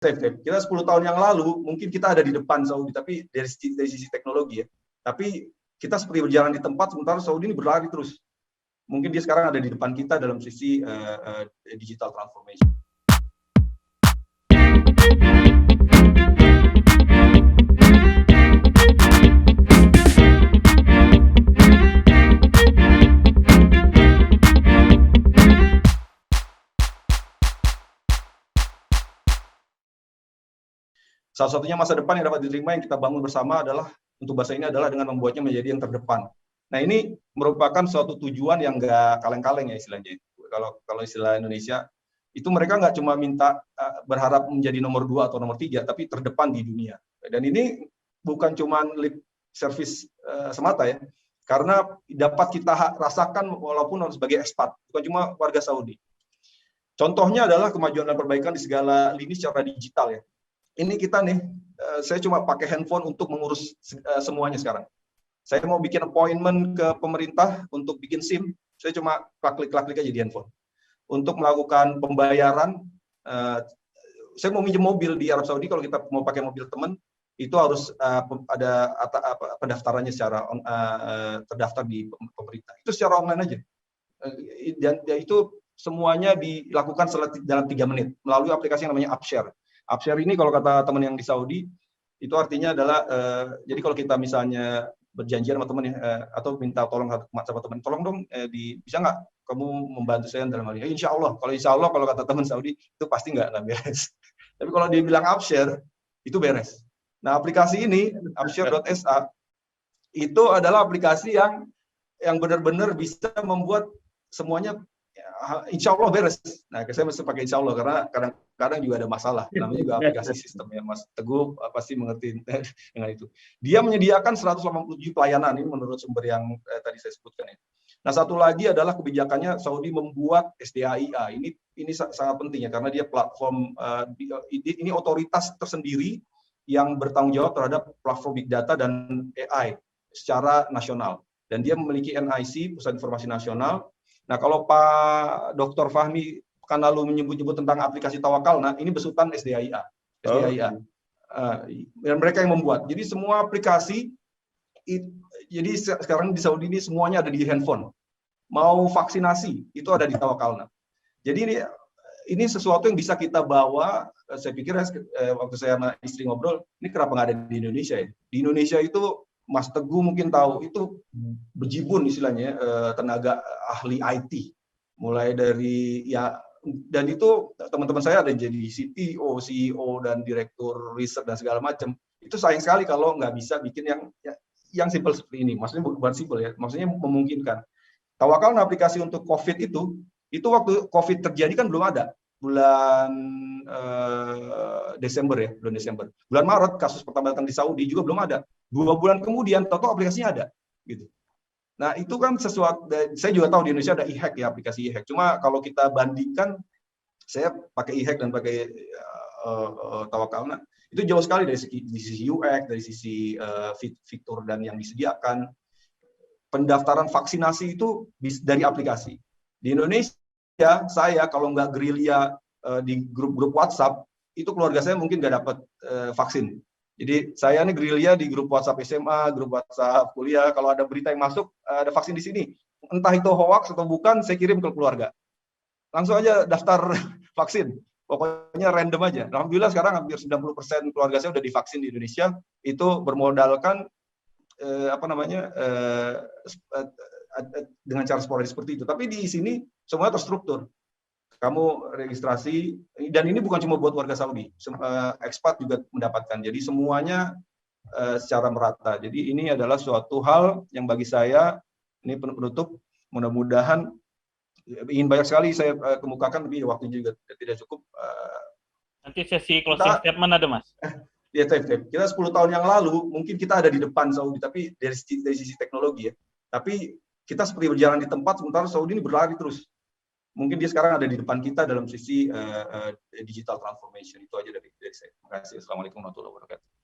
Kita 10 tahun yang lalu mungkin kita ada di depan Saudi, tapi dari sisi teknologi ya. Tapi kita seperti berjalan di tempat, sementara Saudi ini berlari terus. Mungkin dia sekarang ada di depan kita dalam sisi digital transformation. Salah satunya masa depan yang dapat diterima yang kita bangun bersama adalah untuk bahasa ini adalah dengan membuatnya menjadi yang terdepan. Nah, ini merupakan suatu tujuan yang nggak kaleng-kaleng ya istilahnya. Kalau istilah Indonesia, itu mereka nggak cuma minta berharap menjadi nomor 2 atau nomor 3, tapi terdepan di dunia. Dan ini bukan cuma lip service semata ya, karena dapat kita rasakan walaupun sebagai ekspat, bukan cuma warga Saudi. Contohnya adalah kemajuan dan perbaikan di segala lini secara digital ya. Ini kita nih, saya cuma pakai handphone untuk mengurus semuanya sekarang. Saya mau bikin appointment ke pemerintah untuk bikin SIM, saya cuma klik aja di handphone. Untuk melakukan pembayaran, saya mau minjem mobil di Arab Saudi, kalau kita mau pakai mobil teman, itu harus ada pendaftarannya secara terdaftar di pemerintah. Itu secara online aja. Dan itu semuanya dilakukan dalam 3 menit melalui aplikasi yang namanya Upshare. Upshare ini kalau kata teman yang di Saudi, itu artinya adalah, jadi kalau kita misalnya berjanjian sama teman ya, atau minta tolong sama teman, tolong dong, bisa nggak kamu membantu saya dalam hal ini? Insya Allah, kalau kata teman Saudi, itu pasti nggak beres. Tapi kalau dia bilang Upshare, itu beres. Nah, aplikasi ini, Upshare.sa, itu adalah aplikasi yang benar-benar bisa membuat semuanya insya Allah beres. Nah, saya mesti pakai insya Allah karena kadang-kadang juga ada masalah. Namanya juga aplikasi sistem ya, Mas Teguh pasti mengerti dengan itu. Dia menyediakan 187 pelayanan ini menurut sumber yang tadi saya sebutkan ya. Nah, satu lagi adalah kebijakannya Saudi membuat SDAIA. Ini sangat penting ya karena dia platform ini otoritas tersendiri yang bertanggung jawab terhadap platform big data dan AI secara nasional. Dan dia memiliki NIC, Pusat Informasi Nasional. Nah, kalau Pak Dr. Fahmi kan lalu menyebut-nyebut tentang aplikasi Tawakal, nah ini besutan SDAIA. Dan mereka yang membuat. Jadi semua aplikasi, jadi sekarang di Saudi ini semuanya ada di handphone. Mau vaksinasi, itu ada di Tawakal. Jadi ini sesuatu yang bisa kita bawa, saya pikir waktu saya sama istri ngobrol, ini kenapa nggak ada di Indonesia ya? Di Indonesia itu, Mas Teguh mungkin tahu, itu bejibun istilahnya tenaga ahli IT. Mulai dari, ya, dan itu teman-teman saya ada jadi CTO, CEO, dan direktur riset dan segala macam. Itu sayang sekali kalau nggak bisa bikin yang simpel seperti ini. Maksudnya bukan simpel ya, maksudnya memungkinkan. Tawakal aplikasi untuk COVID itu waktu COVID terjadi kan belum ada. Bulan Desember ya, bulan Desember. Bulan Maret kasus pertama datang di Saudi juga belum ada. 2 bulan kemudian, tahu aplikasinya ada, gitu. Nah, itu kan sesuatu. Saya juga tahu di Indonesia ada e-hack ya, aplikasi e-hack. Cuma kalau kita bandingkan, saya pakai e-hack dan pakai Tawakalna, itu jauh sekali dari sisi UX, dari sisi fitur dan yang disediakan. Pendaftaran vaksinasi itu dari aplikasi. Di Indonesia, saya kalau nggak gerilya di grup-grup WhatsApp, itu keluarga saya mungkin nggak dapat vaksin. Jadi saya ini gerilya di grup WhatsApp SMA, grup WhatsApp kuliah, kalau ada berita yang masuk, ada vaksin di sini. Entah itu hoax atau bukan, saya kirim ke keluarga. Langsung aja daftar vaksin. Pokoknya random aja. Alhamdulillah sekarang hampir 90% keluarga saya udah divaksin di Indonesia, itu bermodalkan dengan cara sporadis seperti itu. Tapi di sini semuanya terstruktur. Kamu registrasi, dan ini bukan cuma buat warga Saudi, ekspat juga mendapatkan. Jadi semuanya secara merata. Jadi ini adalah suatu hal yang bagi saya, ini penutup, mudah-mudahan, ingin banyak sekali saya kemukakan, tapi waktunya juga tidak cukup. Nanti sesi closing statement ada, Mas? Ya, kita 10 tahun yang lalu, mungkin kita ada di depan Saudi, tapi dari sisi teknologi ya. Tapi kita seperti berjalan di tempat, sementara Saudi ini berlari terus. Mungkin dia sekarang ada di depan kita dalam sisi digital transformation. Itu aja dari saya. Terima kasih. Assalamualaikum warahmatullahi wabarakatuh.